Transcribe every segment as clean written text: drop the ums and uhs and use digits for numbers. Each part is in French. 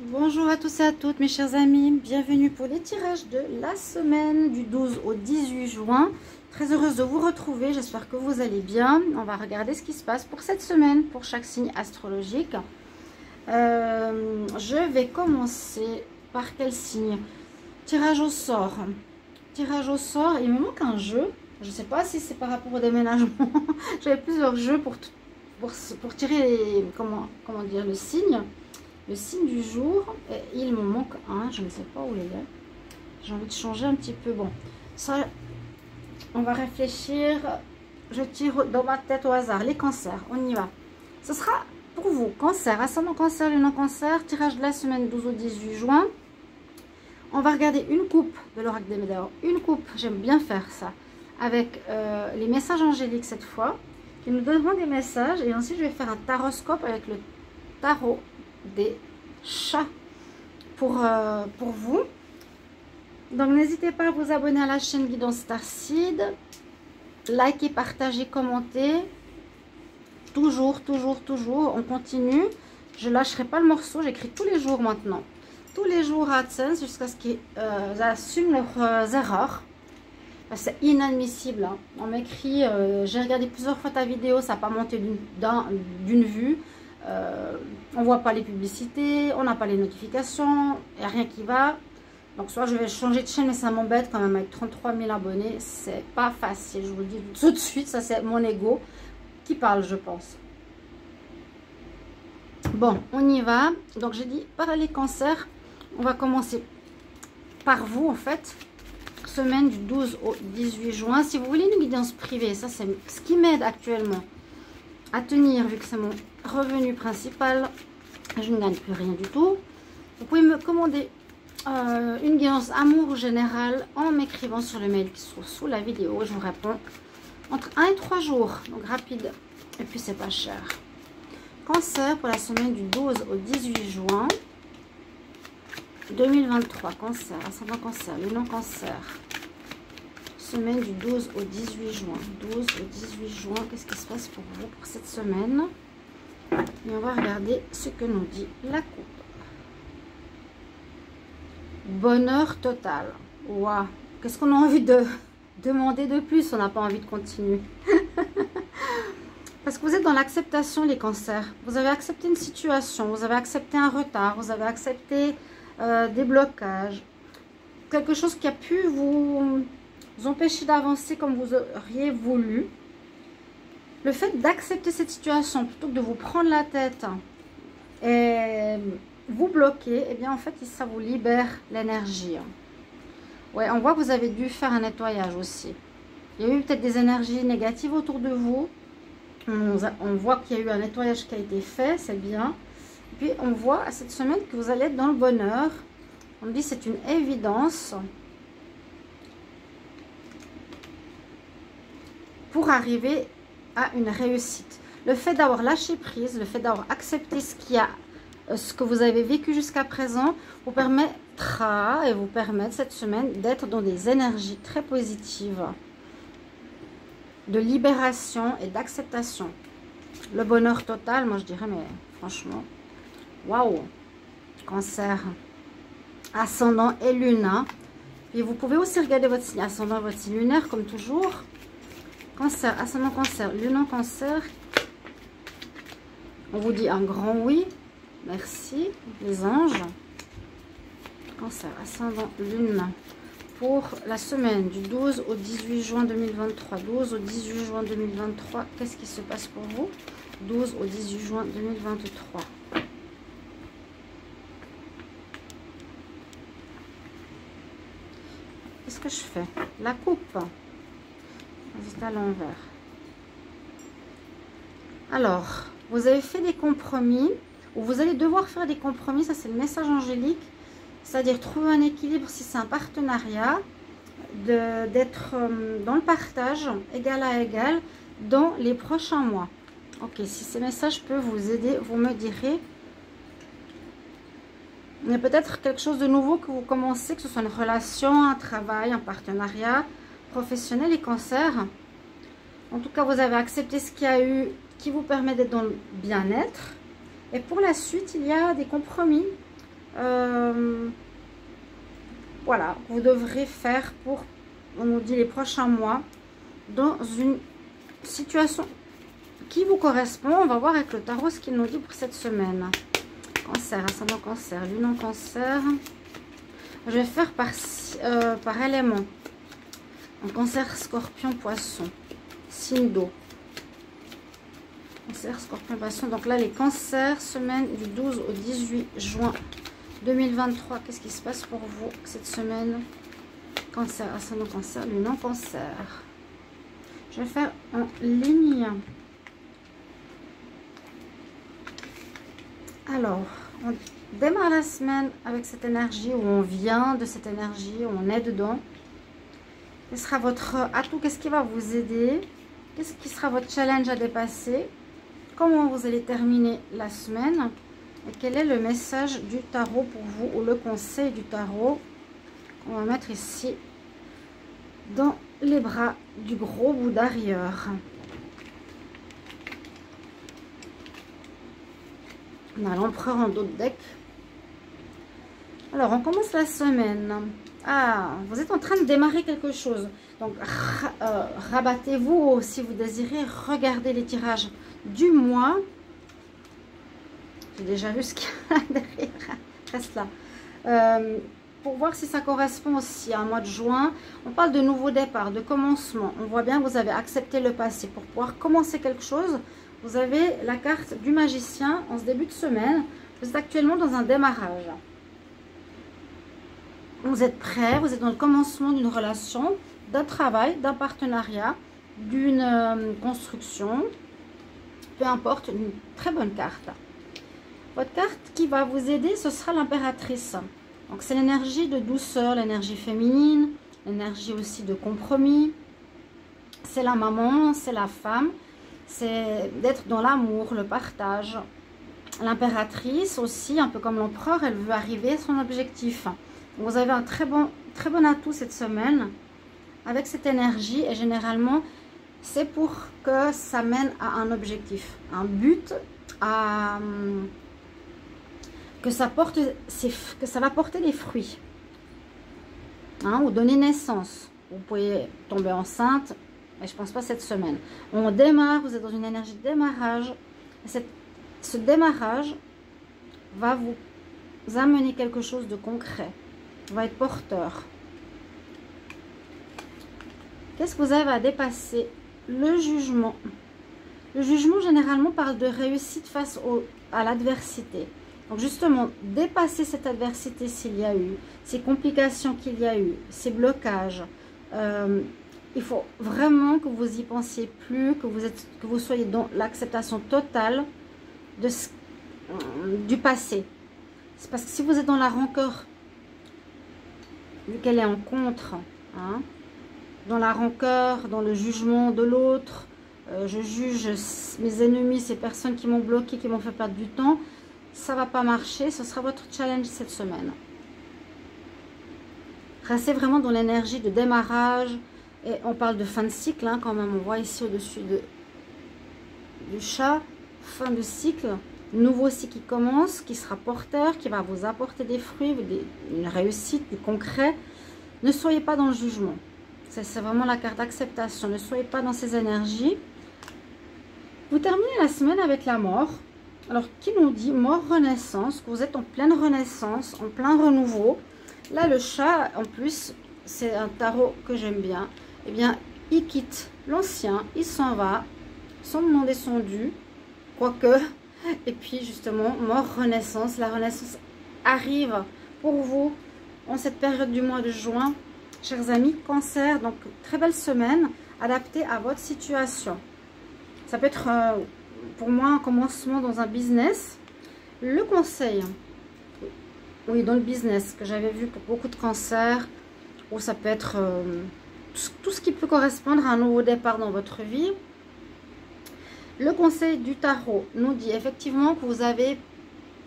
Bonjour à tous et à toutes mes chers amis, bienvenue pour les tirages de la semaine du 12 au 18 juin. Très heureuse de vous retrouver, j'espère que vous allez bien. On va regarder ce qui se passe pour cette semaine, pour chaque signe astrologique. Je vais commencer par quel signe? Tirage au sort. Tirage au sort, il me manque un jeu. Je ne sais pas si c'est par rapport au déménagement. J'avais plusieurs jeux pour tirer comment dire, le signe. Le signe du jour, et il me manque un, je ne sais pas où il est. J'ai envie de changer un petit peu. Bon, ça, on va réfléchir. Je tire dans ma tête au hasard. Les cancers, on y va. Ce sera pour vous, cancer, ascendant cancer, lunan cancer, tirage de la semaine 12 au 18 juin. On va regarder une coupe de l'oracle des Médéors. Une coupe, j'aime bien faire ça. Avec les messages angéliques cette fois, qui nous donneront des messages. Et ensuite, je vais faire un taroscope avec le tarot des chats pour vous. Donc n'hésitez pas à vous abonner à la chaîne Guidance Starseed, likez, partagez, commentez, toujours on continue. Je lâcherai pas le morceau, j'écris tous les jours maintenant, tous les jours à AdSense jusqu'à ce qu'ils assument leurs erreurs. C'est inadmissible, hein. On m'écrit, j'ai regardé plusieurs fois ta vidéo, ça n'a pas monté d'une vue. On voit pas les publicités, on n'a pas les notifications, il n'y a rien qui va. Donc soit je vais changer de chaîne, mais ça m'embête quand même avec 33 000 abonnés, c'est pas facile, je vous le dis tout de suite, ça c'est mon ego qui parle, je pense. Bon, on y va. Donc j'ai dit par les cancers, on va commencer par vous en fait. Semaine du 12 au 18 juin. Si vous voulez une guidance privée, ça c'est ce qui m'aide actuellement à tenir, vu que c'est mon revenu principal, je ne gagne plus rien du tout. Vous pouvez me commander une guidance amour général en m'écrivant sur le mail qui se trouve sous la vidéo. Je vous réponds entre 1 et 3 jours, donc rapide, et puis c'est pas cher. Cancer pour la semaine du 12 au 18 juin 2023. Cancer, ascendant cancer, lunan cancer. Semaine du 12 au 18 juin. 12 au 18 juin, qu'est-ce qui se passe pour vous pour cette semaine? Et on va regarder ce que nous dit la coupe. Bonheur total. Waouh! Qu'est-ce qu'on a envie de demander de plus? On n'a pas envie de continuer. Parce que vous êtes dans l'acceptation, les cancers. Vous avez accepté une situation, vous avez accepté un retard, vous avez accepté des blocages. Quelque chose qui a pu vous empêcher d'avancer comme vous auriez voulu. Le fait d'accepter cette situation plutôt que de vous prendre la tête et vous bloquer, et bien en fait ça vous libère l'énergie. Ouais, on voit que vous avez dû faire un nettoyage aussi. Il y a eu peut-être des énergies négatives autour de vous. On voit qu'il y a eu un nettoyage qui a été fait, c'est bien. Et puis on voit à cette semaine que vous allez être dans le bonheur. On me dit c'est une évidence pour arriver à une réussite. Le fait d'avoir lâché prise, le fait d'avoir accepté ce que vous avez vécu jusqu'à présent, vous permettra et vous permettre cette semaine d'être dans des énergies très positives, de libération et d'acceptation. Le bonheur total, moi je dirais, mais franchement, waouh! Cancer, ascendant et lunaire. Puis vous pouvez aussi regarder votre signe ascendant, votre signe lunaire, comme toujours. Cancer, ascendant cancer, lunan cancer. On vous dit un grand oui. Merci, les anges. Cancer, ascendant, lune. Pour la semaine du 12 au 18 juin 2023. 12 au 18 juin 2023. Qu'est-ce qui se passe pour vous? 12 au 18 juin 2023. Qu'est-ce que je fais? La coupe. C'est à l'envers. Alors, vous avez fait des compromis, ou vous allez devoir faire des compromis, ça c'est le message angélique, c'est-à-dire trouver un équilibre si c'est un partenariat, d'être dans le partage, égal à égal, dans les prochains mois. Ok, si ces messages peuvent vous aider, vous me direz. Il y a peut-être quelque chose de nouveau que vous commencez, que ce soit une relation, un travail, un partenariat professionnel et cancer. En tout cas, vous avez accepté ce qu'il y a eu qui vous permet d'être dans le bien-être. Et pour la suite, il y a des compromis voilà, vous devrez faire pour, on nous dit, les prochains mois, dans une situation qui vous correspond. On va voir avec le tarot ce qu'il nous dit pour cette semaine. Cancer, ascendant cancer, lune en cancer. Je vais faire par élément. En cancer, scorpion, poisson, signe d'eau. Cancer, scorpion, poisson. Donc là, les cancers, semaine du 12 au 18 juin 2023. Qu'est-ce qui se passe pour vous cette semaine? Cancer, ascendant cancer, lune en cancer. Je vais faire en ligne. Alors, on démarre la semaine avec cette énergie, où on vient de cette énergie, où on est dedans. Quel sera votre atout? Qu'est-ce qui va vous aider? Qu'est-ce qui sera votre challenge à dépasser? Comment vous allez terminer la semaine? Et quel est le message du tarot pour vous, ou le conseil du tarot qu'on va mettre ici dans les bras du gros Bouddha rieur? On a l'empereur en dos de deck. Alors, on commence la semaine. Ah, vous êtes en train de démarrer quelque chose. Donc, rabattez-vous si vous désirez regarder les tirages du mois. J'ai déjà vu ce qu'il y a derrière. Reste là. Pour voir si ça correspond aussi à un mois de juin. On parle de nouveau départ, de commencement. On voit bien que vous avez accepté le passé pour pouvoir commencer quelque chose. Vous avez la carte du magicien en ce début de semaine. Vous êtes actuellement dans un démarrage. Vous êtes prêt, vous êtes dans le commencement d'une relation, d'un travail, d'un partenariat, d'une construction. Peu importe, une très bonne carte. Votre carte qui va vous aider, ce sera l'impératrice. Donc c'est l'énergie de douceur, l'énergie féminine, l'énergie aussi de compromis. C'est la maman, c'est la femme. C'est d'être dans l'amour, le partage. L'impératrice aussi, un peu comme l'empereur, elle veut arriver à son objectif. Vous avez un très bon atout cette semaine avec cette énergie. Et généralement, c'est pour que ça mène à un objectif, un but, que ça va porter des fruits. Hein, ou donner naissance. Vous pouvez tomber enceinte. Mais je ne pense pas cette semaine. On démarre, vous êtes dans une énergie de démarrage. Ce démarrage va vous amener quelque chose de concret. Va être porteur. Qu'est-ce que vous avez à dépasser? Le jugement. Le jugement, généralement, parle de réussite face à l'adversité. Donc, justement, dépasser cette adversité s'il y a eu, ces complications qu'il y a eu, ces blocages. Il faut vraiment que vous y pensiez plus, que vous soyez dans l'acceptation totale du passé. C'est parce que si vous êtes dans la rancœur, vu qu'elle est en contre, hein, dans la rancœur, dans le jugement de l'autre, je juge mes ennemis, ces personnes qui m'ont bloqué, qui m'ont fait perdre du temps, ça ne va pas marcher. Ce sera votre challenge cette semaine. Restez vraiment dans l'énergie de démarrage. Et on parle de fin de cycle, hein, quand même. On voit ici au-dessus du chat, fin de cycle. Nouveau cycle qui commence, qui sera porteur, qui va vous apporter des fruits, une réussite, du concret. Ne soyez pas dans le jugement. C'est vraiment la carte d'acceptation. Ne soyez pas dans ces énergies. Vous terminez la semaine avec la mort. Alors, qui nous dit mort, renaissance, que vous êtes en pleine renaissance, en plein renouveau. Là, le chat, en plus, c'est un tarot que j'aime bien. Eh bien, il quitte l'ancien, il s'en va, sans demander son dû, quoique. Et puis, justement, mort, renaissance. La renaissance arrive pour vous en cette période du mois de juin. Chers amis, cancer, donc très belle semaine, adaptée à votre situation. Ça peut être, pour moi, un commencement dans un business. Le conseil, oui, dans le business, que j'avais vu pour beaucoup de cancers, ou ça peut être tout ce qui peut correspondre à un nouveau départ dans votre vie. Le conseil du tarot nous dit effectivement que vous avez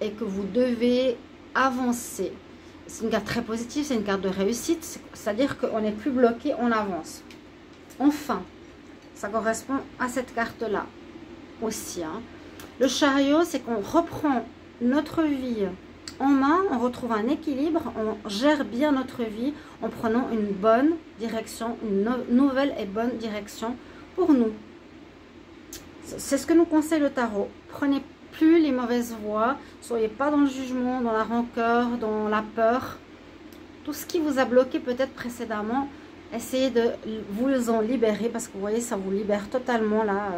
et que vous devez avancer. C'est une carte très positive, c'est une carte de réussite, c'est-à-dire qu'on n'est plus bloqué, on avance. Enfin, ça correspond à cette carte-là aussi. Hein. Le chariot, c'est qu'on reprend notre vie en main, on retrouve un équilibre, on gère bien notre vie en prenant une bonne direction, une nouvelle et bonne direction pour nous. C'est ce que nous conseille le tarot. Prenez plus les mauvaises voies, soyez pas dans le jugement, dans la rancœur, dans la peur. Tout ce qui vous a bloqué peut-être précédemment, essayez de vous en libérer parce que vous voyez, ça vous libère totalement là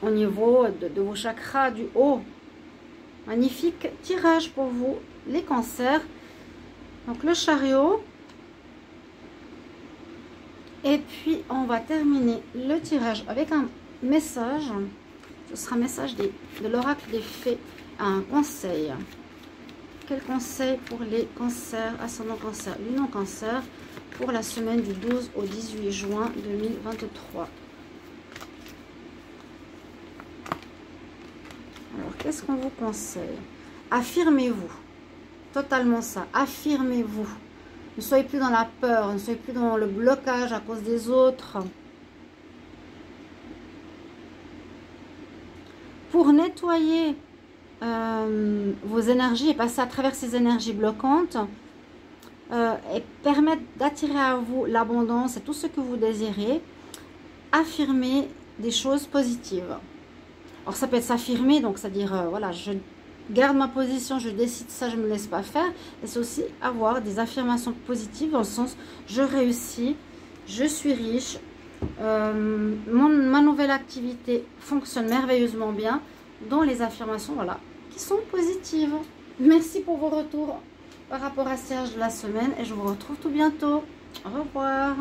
au niveau de vos chakras du haut. Magnifique tirage pour vous, les cancers. Donc le chariot. Et puis on va terminer le tirage avec un message. Ce sera un message de l'oracle des fées, un conseil. Quel conseil pour les cancers, ascendant cancer, lunan cancer, pour la semaine du 12 au 18 juin 2023. Alors, qu'est-ce qu'on vous conseille? Affirmez-vous. Totalement ça. Affirmez-vous. Ne soyez plus dans la peur, ne soyez plus dans le blocage à cause des autres. Pour nettoyer vos énergies et passer à travers ces énergies bloquantes et permettre d'attirer à vous l'abondance et tout ce que vous désirez, affirmez des choses positives. Alors ça peut être s'affirmer, donc c'est-à-dire voilà, je garde ma position, je décide ça, je ne me laisse pas faire. Et c'est aussi avoir des affirmations positives dans le sens je réussis, je suis riche, ma nouvelle activité fonctionne merveilleusement bien, dans les affirmations voilà, qui sont positives. Merci pour vos retours par rapport à Serge de la semaine et je vous retrouve tout bientôt. Au revoir.